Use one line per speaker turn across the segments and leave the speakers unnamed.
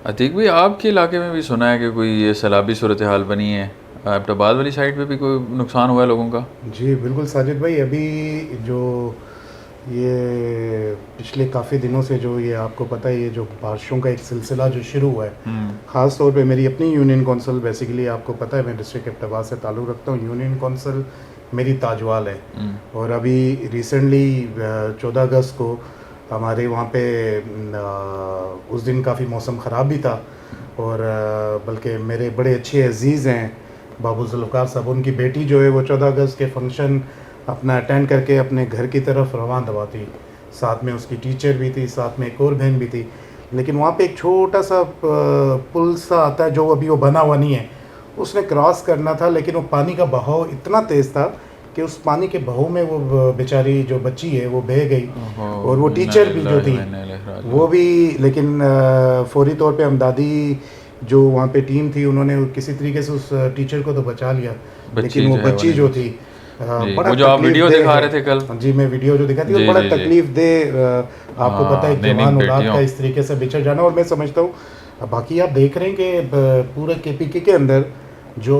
अतीक भाई, आपके इलाके में भी सुना है कि कोई ये सैलाबी सूरत हाल बनी है, एबटाबाद वाली साइड पे भी कोई नुकसान हुआ है लोगों का?
जी बिल्कुल साजिद भाई, अभी जो ये पिछले काफ़ी दिनों से जो ये आपको पता है, ये जो बारिशों का एक सिलसिला जो शुरू हुआ है, ख़ास तौर पे मेरी अपनी यूनियन कौंसिल, बेसिकली आपको पता है मैं डिस्ट्रिक्ट एबटाबाद से ताल्लुक़ रखता हूँ। यूनियन कौंसिल मेरी ताजवाल है और अभी रिसेंटली 14 अगस्त को हमारे वहाँ पे उस दिन काफ़ी मौसम ख़राब भी था और बल्कि मेरे बड़े अच्छे अजीज़ हैं बाबू जुल्फ़कार साहब, उनकी बेटी जो है वो 14 अगस्त के फंक्शन अपना अटेंड करके अपने घर की तरफ रवाना दवा थी। साथ में उसकी टीचर भी थी, साथ में एक और बहन भी थी। लेकिन वहाँ पे एक छोटा सा पुल सा आता है जो अभी वो बना हुआ नहीं है, उसने क्रॉस करना था, लेकिन वो पानी का बहाव इतना तेज़ था कि उस पानी के बहाव में वो बेचारी जो बच्ची है वो बह गई और वो टीचर भी जो थी वो भी। लेकिन फौरी तौर पे अमदादी जो वहाँ पे टीम थी उन्होंने किसी तरीके से उस टीचर को तो बचा लिया, लेकिन वो बच्ची जो थी बड़ा
वो जो आप वीडियो दिखा रहे थे कल।
जी, मैं वीडियो जो दिखा थी वो बड़ा तकलीफ दे। आपको पता है जवान औलाद का इस तरीके से बिछड़ जाना, और मैं समझता हूँ बाकी आप देख रहे हैं कि पूरे KPK के अंदर जो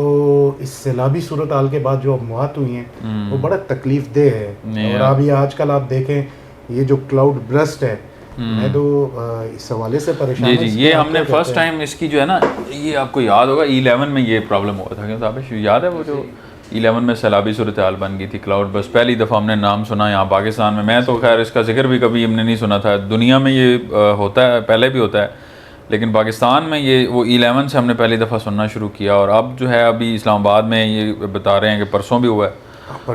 इस सैलाबी सूरत हाल के बाद जो मौत हुई हैं वो बड़ा तकलीफ दे है। और अभी आजकल आप देखें ये जो क्लाउड ब्रस्ट है, मैं तो इस हवाले से परेशान हूं।
जी, ये हमने फर्स्ट टाइम इसकी जो है ना, ये आपको याद होगा E11 में ये प्रॉब्लम हुआ था, क्योंकि याद है वो जो E11 में सैलाबी सूरत हाल बन गई थी, क्लाउड बस पहली दफ़ा हमने नाम सुना यहाँ पाकिस्तान में। मैं तो खैर इसका जिक्र भी कभी हमने नहीं सुना था, दुनिया में ये होता है, पहले भी होता है, लेकिन पाकिस्तान में ये वो E11 से हमने पहली दफ़ा सुनना शुरू किया। और अब जो है अभी इस्लामाबाद में ये बता रहे हैं कि परसों भी हुआ है।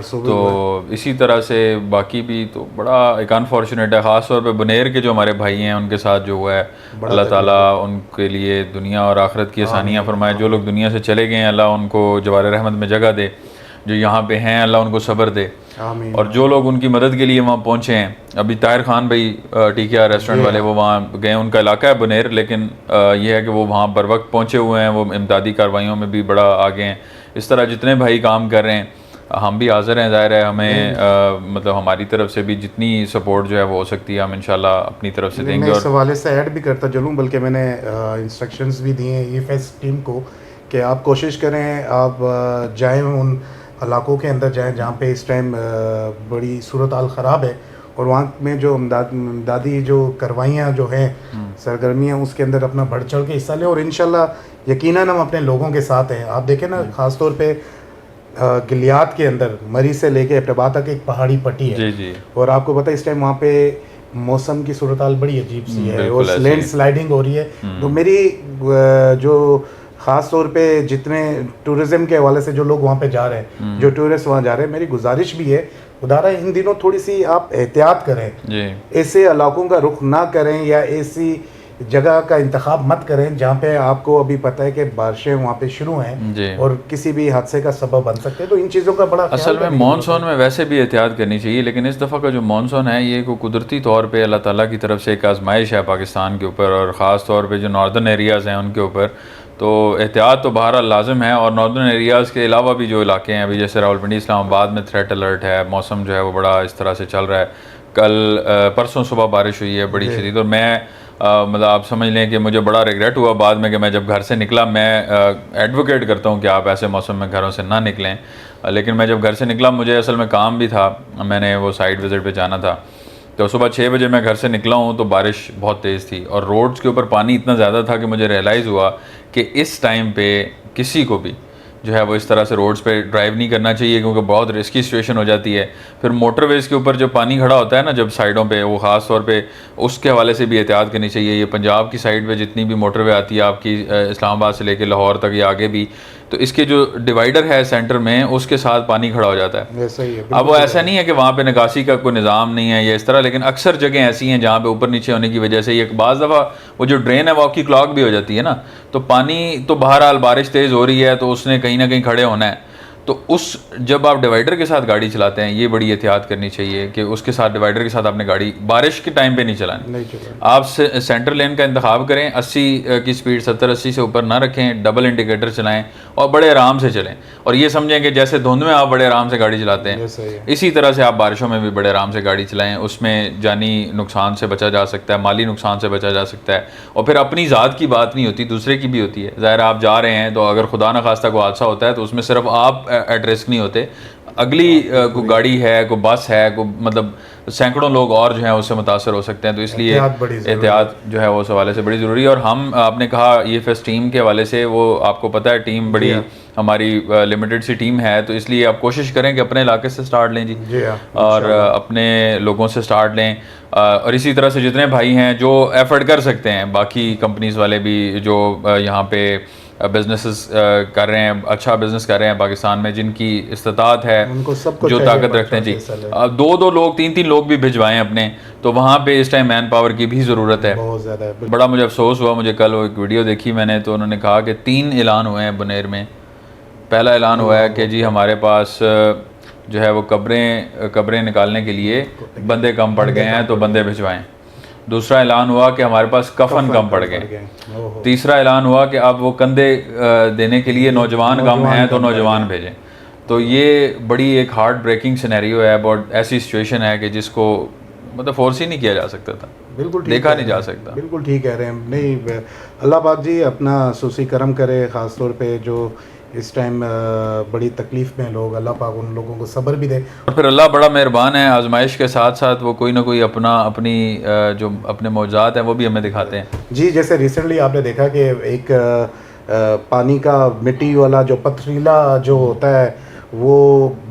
तो इसी तरह से बाकी भी तो बड़ा एक अनफॉर्चुनेट है, ख़ास तौर पे बुनेर के जो हमारे भाई हैं उनके साथ जो हुआ है। अल्लाह ताला उनके लिए दुनिया और आखिरत की आसानियाँ फरमाए। जो लोग दुनिया से चले गए हैं अल्लाह उनको जवार रहमत में जगह दे, जो यहाँ पे हैं अल्लाह उनको सब्र दे, और जो लोग उनकी मदद के लिए वहाँ पहुँचे हैं। अभी ताहिर खान भाई TKR रेस्टोरेंट वाले वो वहाँ गए, उनका इलाका है बुनेर, लेकिन ये है कि वो वहाँ बर वक्त पहुँचे हुए हैं, वो इमदादी कार्रवाइयों में भी बड़ा आगे हैं। इस तरह जितने भाई काम कर रहे हैं हम भी हाज़िर हैं, ज़ाहिर है हमें मतलब हमारी तरफ से भी जितनी सपोर्ट जो है वो हो सकती है हम इंशाल्लाह अपनी तरफ से देंगे।
मैं इस हवाले से ऐड भी करता चलूँ, बल्कि मैंने इंस्ट्रक्शंस भी दिए हैं EFS टीम को कि आप कोशिश करें, आप जाएँ उन इलाकों के अंदर जाएँ जहाँ पे इस टाइम बड़ी सूरत हाल ख़राब है, और वहाँ में जो इमदादी जो कार्रवाइयाँ जो हैं, सरगर्मियाँ, उसके अंदर अपना बढ़ चढ़ के हिस्सा लें, और इंशाल्लाह यकीनन हम अपने लोगों के साथ हैं। आप देखें ना, ख़ास तौर पे गिलियात के अंदर मरी से लेके एबटाबाद तक एक पहाड़ी पट्टी है।
जी।
और आपको पता है इस टाइम वहाँ पे मौसम की सूरत हाल बड़ी अजीब सी है और लैंड स्लाइडिंग हो रही है। तो मेरी जो ख़ास तौर पे जितने टूरिज़्म के हवाले से जो लोग वहाँ पे जा रहे हैं, जो टूरिस्ट वहाँ जा रहे हैं, मेरी गुजारिश भी है खुदारा इन दिनों थोड़ी सी आप एहतियात करें, ऐसे इलाकों का रुख ना करें या ऐसी जगह का इंतखाब मत करें जहाँ पे आपको अभी पता है कि बारिशें वहाँ पे शुरू हैं और किसी भी हादसे का सबब बन सकते हैं। तो इन चीज़ों का बड़ा
असल में मॉनसून में वैसे भी एहतियात करनी चाहिए, लेकिन इस दफ़ा का जो मॉनसून है ये को कुदरती तौर पे अल्लाह ताला की तरफ से एक आजमाइश है पाकिस्तान के ऊपर, और ख़ास तौर पे जो नॉर्दर्न एरियाज़ हैं उनके ऊपर। तो एहतियात तो बहरहाल लाजिम है, और नॉर्दर्न एरियाज़ के अलावा भी जो इलाके हैं, अभी जैसे रावलपिंडी इस्लामाबाद में थ्रेट अलर्ट है, मौसम जो है वो बड़ा इस तरह से चल रहा है। कल परसों सुबह बारिश हुई है बड़ी शदीद, और मैं मतलब आप समझ लें कि मुझे बड़ा रिग्रेट हुआ बाद में कि मैं जब घर से निकला, मैं एडवोकेट करता हूँ कि आप ऐसे मौसम में घरों से ना निकलें, लेकिन मैं जब घर से निकला मुझे असल में काम भी था, मैंने वो साइट विज़िट पे जाना था। तो सुबह 6 बजे मैं घर से निकला हूँ तो बारिश बहुत तेज़ थी और रोड्स के ऊपर पानी इतना ज़्यादा था कि मुझे रियलाइज़ हुआ कि इस टाइम पे किसी को भी जो है वो इस तरह से रोड्स पे ड्राइव नहीं करना चाहिए, क्योंकि बहुत रिस्की सिचुएशन हो जाती है। फिर मोटरवेज़ के ऊपर जो पानी खड़ा होता है ना जब साइडों पे, वो ख़ास तौर पे उसके हवाले से भी एहतियात करनी चाहिए। ये पंजाब की साइड पे जितनी भी मोटरवे आती है आपकी इस्लामाबाद से लेकर लाहौर तक या आगे भी, तो इसके जो डिवाइडर है सेंटर में उसके साथ पानी खड़ा हो जाता है।
सही है।
अब वो ऐसा नहीं है कि वहाँ पे निकासी का कोई निज़ाम नहीं है या इस तरह, लेकिन अक्सर जगह ऐसी हैं जहाँ पे ऊपर नीचे होने की वजह से एक बाज़ दफ़ा वो जो ड्रेन है वो आपकी क्लॉग भी हो जाती है ना, तो पानी तो बहरहाल बारिश तेज़ हो रही है तो उसने कहीं ना कहीं खड़े होना है। तो उस जब आप डिवाइडर के साथ गाड़ी चलाते हैं ये बड़ी एहतियात करनी चाहिए कि उसके साथ डिवाइडर के साथ आपने गाड़ी बारिश के टाइम पे नहीं चलानी।
नहीं चला।
आप सेंटर लेन का इंतखाब करें, 80 की स्पीड 70-80 से ऊपर ना रखें, डबल इंडिकेटर चलाएं और बड़े आराम से चलें। और ये समझें कि जैसे धुंध में आप बड़े आराम से गाड़ी चलाते हैं, इसी तरह से आप बारिशों में भी बड़े आराम से गाड़ी चलाएं। उसमें जानी नुकसान से बचा जा सकता है, माली नुकसान से बचा जा सकता है। और फिर अपनी ज़ात की बात नहीं होती, दूसरे की भी होती है। ज़ाहिर आप जा रहे हैं तो अगर खुदा न खास्ता कोई हादसा होता है तो उसमें सिर्फ आप एट रिस्क नहीं होते, अगली कोई गाड़ी है, कोई बस है, कोई मतलब सैकड़ों लोग और जो हैं उससे मुतासर हो सकते हैं। तो इसलिए एहतियात जो है वो उस हवाले से बड़ी ज़रूरी है। और हम आपने कहा ये फेस्ट टीम के हवाले से, वो आपको पता है टीम बड़ी हमारी लिमिटेड सी टीम है, तो इसलिए आप कोशिश करें कि अपने इलाके से स्टार्ट लें जी, और अपने लोगों से स्टार्ट लें। और इसी तरह से जितने भाई हैं जो एफर्ट कर सकते हैं, बाकी कंपनीज वाले भी जो यहाँ पे बिजनेसेस कर रहे हैं, अच्छा बिजनेस कर रहे हैं पाकिस्तान में, जिनकी इस्तात है, जो ताकत रखते हैं जी, 2-2 लोग 3-3 लोग भी भिजवाएं अपने, तो वहाँ पे इस टाइम मैन पावर की भी ज़रूरत है बहुत ज़्यादा। बड़ा मुझे अफसोस हुआ, मुझे कल वो एक वीडियो देखी मैंने, तो उन्होंने कहा कि 3 ऐलान हुए हैं बुनेर में। पहला ऐलान हुआ है कि जी हमारे पास जो है वो कब्रें निकालने के लिए बंदे कम पड़ गए हैं तो बंदे भिजवाएं। दूसरा ऐलान हुआ कि हमारे पास कफन कम पड़ गए। तीसरा ऐलान हुआ कि अब वो कंधे देने के लिए नौजवान कम हैं तो नौजवान भेजें। तो ये बड़ी एक हार्ट ब्रेकिंग सिनेरियो है, बहुत ऐसी सिचुएशन है कि जिसको मतलब फोर्स ही नहीं किया जा सकता था,
बिल्कुल
देखा नहीं जा सकता।
बिल्कुल ठीक कह रहे हैं। नहीं, अल्लाह पाक जी अपना सुसी करम करे, ख़ास तौर पे जो इस टाइम बड़ी तकलीफ़ में लोग, अल्लाह पाक उन लोगों को सब्र भी दे।
और फिर अल्लाह बड़ा मेहरबान है, आजमाइश के साथ साथ वो कोई ना कोई अपनी जो अपने मौजूद हैं वो भी हमें दिखाते हैं
जी। जैसे रिसेंटली आपने देखा कि एक पानी का मिट्टी वाला जो पथरीला जो होता है वो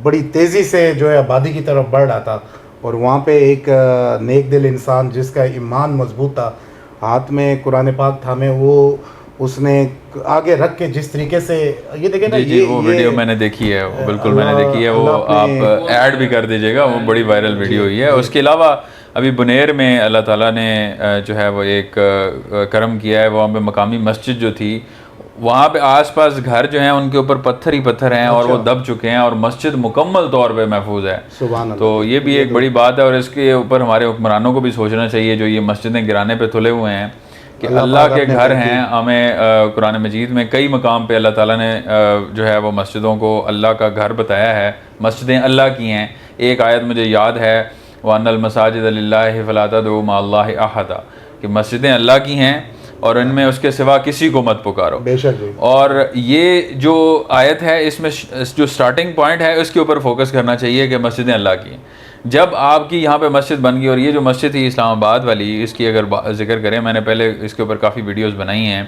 बड़ी तेज़ी से जो है आबादी की तरफ बढ़ रहा था, और वहाँ पे एक नेक दिल इंसान जिसका ईमान मजबूत था, हाथ में कुरान पाक थामे, वो उसने आगे रख के जिस तरीके से ये देखे ना,
ये वो वीडियो मैंने देखी है, बिल्कुल मैंने देखी है, वो आप ऐड भी कर दीजिएगा, वो बड़ी वायरल वीडियो हुई है। उसके अलावा अभी बुनेर में अल्लाह ताला ने जो है वो एक करम किया है, वहाँ पे मकामी मस्जिद जो थी, वहाँ पे आसपास घर जो हैं उनके ऊपर पत्थर ही पत्थर हैं और वो दब चुके हैं और मस्जिद मुकम्मल तौर पे महफूज है। तो ये भी एक बड़ी बात है, और इसके ऊपर हमारे हुक्मरानों को भी सोचना चाहिए जो ये मस्जिदें गिराने पे तुले हुए हैं, कि अल्लाह के घर हैं। हमें कुरान मजीद में कई मकाम पे अल्लाह ताला ने जो है वो मस्जिदों को अल्लाह का घर बताया है, मस्जिदें अल्लाह की हैं। एक आयत मुझे याद है, वअन्नल मसाजिद लिल्लाहि फला तदउ मअल्लाहि अहदा, कि मस्जिदें अल्लाह की हैं और इनमें उसके सिवा किसी को मत पुकारो।
बेशक। और
ये जो आयत है इसमें जो स्टार्टिंग पॉइंट है उसके ऊपर फोकस करना चाहिए कि मस्जिदें अल्लाह की हैं। जब आपकी यहाँ पे मस्जिद बन गई, और ये जो मस्जिद थी इस्लामाबाद वाली, इसकी अगर जिक्र करें, मैंने पहले इसके ऊपर काफ़ी वीडियोस बनाई हैं।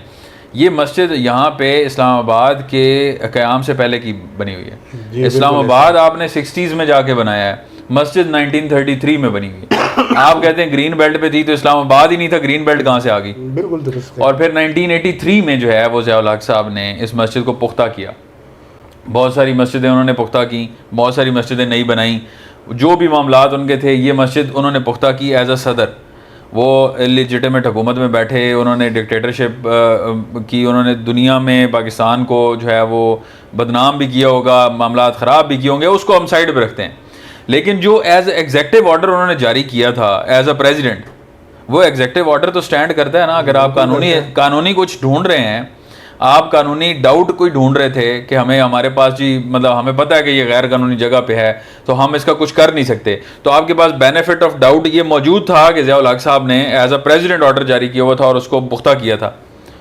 ये मस्जिद यहाँ पे इस्लामाबाद के क़याम से पहले की बनी हुई है। इस्लामाबाद आपने 60s में जाके बनाया है, मस्जिद 1933 में बनी हुई है। आप कहते हैं ग्रीन बेल्ट पे थी, तो इस्लामाबाद ही नहीं था, ग्रीन बेल्ट कहाँ से आ गई?
बिल्कुल दुरुस्त।
और फिर 1983 में जो है वो ज़िया उल हक साहब ने इस मस्जिद को पुख्ता किया। बहुत सारी मस्जिदें उन्होंने पुख्ता की, बहुत सारी मस्जिदें नहीं बनाई, जो भी मामलात उनके थे, ये मस्जिद उन्होंने पुख्ता की एज अ सदर। वो लेजिटिमेट हुकूमत में बैठे, उन्होंने डिक्टेटरशिप की, उन्होंने दुनिया में पाकिस्तान को जो है वो बदनाम भी किया होगा, मामलात ख़राब भी किए होंगे, उसको हम साइड पर रखते हैं। लेकिन जो एज एग्जेक्टिव ऑर्डर उन्होंने जारी किया था एज अ प्रेसिडेंट, वो एग्जेक्टिव ऑर्डर तो स्टैंड करता है ना। अगर आप कानूनी कुछ ढूंढ रहे हैं, आप कानूनी डाउट कोई ढूंढ रहे थे कि हमें हमारे पास जी मतलब हमें पता है कि ये गैर कानूनी जगह पे है तो हम इसका कुछ कर नहीं सकते, तो आपके पास बेनिफिट ऑफ डाउट ये मौजूद था कि ज़िया उल हक साहब ने एज अ प्रेसिडेंट ऑर्डर जारी किया हुआ था और उसको पुख्ता किया था।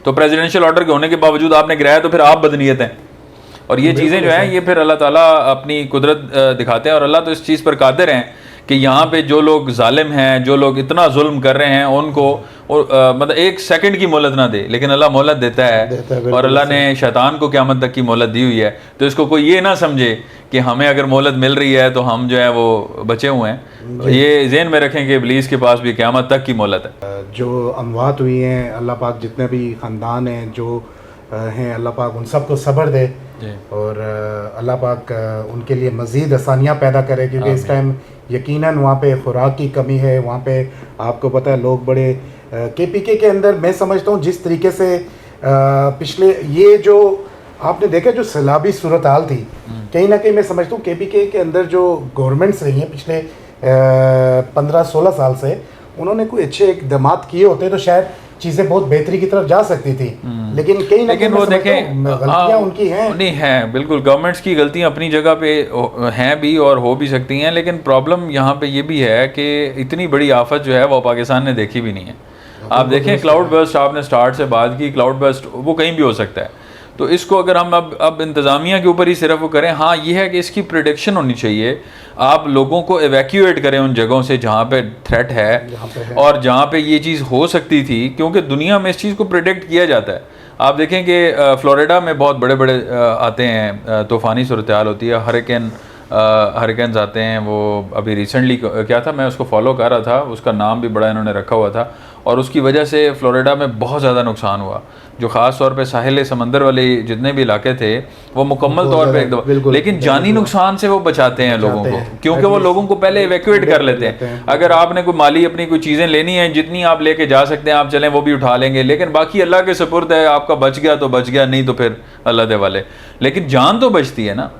तो प्रेसिडेंशियल ऑर्डर के होने के बावजूद आपने गिराया, तो फिर आप बदनीयत हैं। और ये चीज़ें जो हैं ये फिर अल्लाह ताला अपनी कुदरत दिखाते हैं, और अल्लाह तो इस चीज़ पर कादिर हैं कि यहाँ पे जो लोग जालिम हैं, जो लोग इतना जुल्म कर रहे हैं, उनको मतलब 1 सेकंड की मोहलत ना दे, लेकिन अल्लाह मोहलत देता है। और अल्लाह ने शैतान को क़यामत तक की मोहलत दी हुई है। तो इसको कोई ये ना समझे कि हमें अगर मोहलत मिल रही है तो हम जो है वो बचे हुए हैं। ये ज़हन में रखें कि इब्लीस के पास भी क़यामत तक की मोहलत है।
जो अमवात हुई हैं, अल्लाह पाक जितने भी ख़ानदान हैं जो हैं, अल्लाह पाक उन सबको सब्र दे, और अल्लाह पाक उनके लिए मज़ीद आसानियाँ पैदा करे, क्योंकि इस टाइम यकीनन वहाँ पे खुराक की कमी है। वहाँ पे आपको पता है लोग बड़े KPK के अंदर, मैं समझता हूँ जिस तरीके से पिछले ये जो आपने देखा जो सैलाबी सूरत हाल थी, कहीं ना कहीं मैं समझता हूँ KPK के अंदर जो गवर्नमेंट्स रही हैं पिछले 15-16 साल से, उन्होंने कोई अच्छे इकदामात किए होते तो शायद चीज़ें बहुत बेहतरी की तरफ जा सकती थी, लेकिन कहीं ना कहीं
लेकिन वो देखें
गलतियाँ उनकी हैं।
नहीं है, बिल्कुल गवर्नमेंट्स की गलतियां अपनी जगह पे हैं भी और हो भी सकती हैं, लेकिन प्रॉब्लम यहाँ पे ये भी है कि इतनी बड़ी आफत जो है वो पाकिस्तान ने देखी भी नहीं है। आप देखें क्लाउड बर्स्ट, आपने स्टार्ट से बात की, क्लाउड बर्स्ट वो कहीं भी हो सकता है। तो इसको अगर हम अब इंतज़ामिया के ऊपर ही सिर्फ वो करें, हाँ ये है कि इसकी प्रिडिक्शन होनी चाहिए, आप लोगों को एवैक्यूएट करें उन जगहों से जहाँ पे थ्रेट है और जहाँ पे ये चीज़ हो सकती थी, क्योंकि दुनिया में इस चीज़ को प्रिडिक्ट किया जाता है। आप देखें कि फ्लोरिडा में बहुत बड़े बड़े आते हैं, तूफ़ानी सूरत हाल होती है, हरिकेन्स आते हैं। वो अभी रिसेंटली क्या था, मैं उसको फॉलो कर रहा था, उसका नाम भी बड़ा इन्होंने रखा हुआ था, और उसकी वजह से फ्लोरिडा में बहुत ज़्यादा नुकसान हुआ। जो ख़ास तौर पे साहिल समंदर वाले जितने भी इलाके थे वो मुकम्मल तौर पे एकदम, लेकिन जानी नुकसान से वो बचाते हैं लोगों को, क्योंकि वो लोगों को पहले इवैक्यूएट कर लेते हैं। अगर आपने कोई माली अपनी कोई चीज़ें लेनी है, जितनी आप लेके जा सकते हैं आप चलें, वो भी उठा लेंगे, लेकिन बाकी अल्लाह के सुपुर्द है। आपका बच गया तो बच गया, नहीं तो फिर अल्लाह दे वाले, लेकिन जान तो बचती है ना,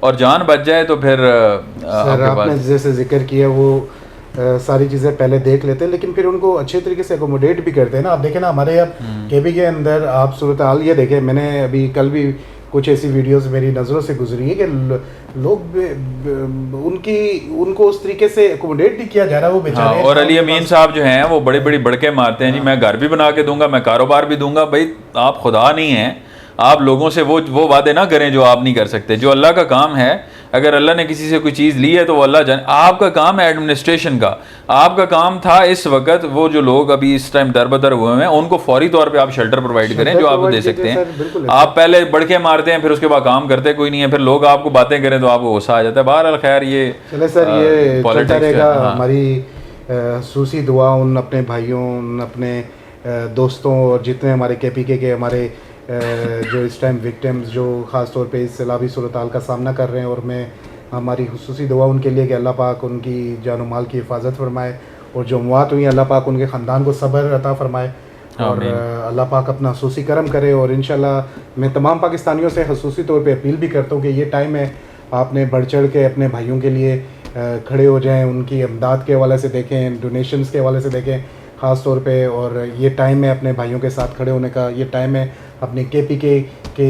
और जान बच जाए तो फिर
आपने जैसे जिक्र किया वो सारी चीज़ें पहले देख लेते हैं, लेकिन फिर उनको अच्छे तरीके से अकोमोडेट भी करते हैं ना। आप देखें ना, हमारे अब KPK के अंदर आप सूरत हाल ये देखें, मैंने अभी कल भी कुछ ऐसी वीडियोस मेरी नज़रों से गुजरी है कि लोग उनको उस तरीके से अकोमोडेट नहीं किया जा रहा, वो बेचारे।
और अली अमीन साहब जो हैं वो बड़ी बड़ी बड़के मारते हैं जी, मैं घर भी बना के दूंगा, मैं कारोबार भी दूंगा। भाई आप खुदा नहीं हैं, आप लोगों से वो वादे ना करें जो आप नहीं कर सकते। जो अल्लाह का काम है, अगर अल्लाह ने किसी से कोई चीज़ ली है तो वो अल्लाह जाने। आपका काम है एडमिनिस्ट्रेशन का, आपका काम था इस वक्त वो जो लोग अभी इस टाइम दरबदर हुए हैं उनको फौरी तौर पे आप शेल्टर प्रोवाइड करें जो आप दे सकते हैं। आप पहले बड़के मारते हैं, फिर उसके बाद काम करते कोई नहीं है, फिर लोग आपको बातें करें तो आपको गुस्सा आ जाता है। बहरहाल खैर ये
चले सर, ये चलता रहेगा। हमारी खसूसी दुआ उन अपने भाइयों, उन अपने दोस्तों और जितने हमारे KPK के हमारे जो इस टाइम विक्टिम्स जो ख़ास तौर पे इस सैलाबी सूरत हाल का सामना कर रहे हैं, और मैं हमारी खुसूसी दुआ उनके लिए कि अल्लाह पाक उनकी जान और माल की हिफाजत फरमाए, और जो मौत हुई अल्लाह पाक उनके ख़ानदान को सब्र अता फरमाए, और अल्लाह पाक अपना खसूसी करम करे। और इंशाल्लाह मैं तमाम पाकिस्तानियों से खसूसी तौर पे अपील भी करता हूँ कि ये टाइम है, आपने बढ़ चढ़ के अपने भाइयों के लिए खड़े हो जाएँ, उनकी इमदाद के हवाले से देखें, डोनेशंस के हवाले से देखें ख़ास तौर पे। और ये टाइम है अपने भाइयों के साथ खड़े होने का, ये टाइम है अपने KPK के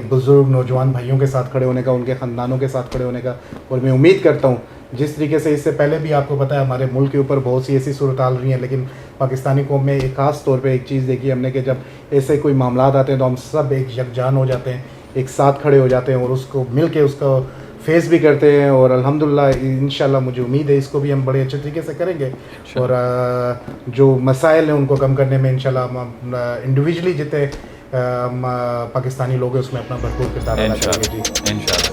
बुज़ुर्ग नौजवान भाइयों के साथ खड़े होने का, उनके ख़ानदानों के साथ खड़े होने का। और मैं उम्मीद करता हूँ जिस तरीके से इससे पहले भी आपको पता है हमारे मुल्क के ऊपर बहुत सी ऐसी सूरत हाल रही हैं, लेकिन पाकिस्तानी कौम में एक ख़ास तौर पे एक चीज़ देखी हमने कि जब ऐसे कोई मामला आते हैं तो हम सब एक यकजान हो जाते हैं, एक साथ खड़े हो जाते हैं और उसको मिल के उसको फेस भी करते हैं। और अल्हम्दुलिल्लाह इंशाल्लाह मुझे उम्मीद है इसको भी हम बड़े अच्छे तरीके से करेंगे, और जो मसाइल हैं उनको कम करने में इंशाल्लाह हम इंडिविजुअली जितने पाकिस्तानी लोग हैं उसमें अपना भरपूर किरदार अदा करेंगे जी, इंशाल्लाह।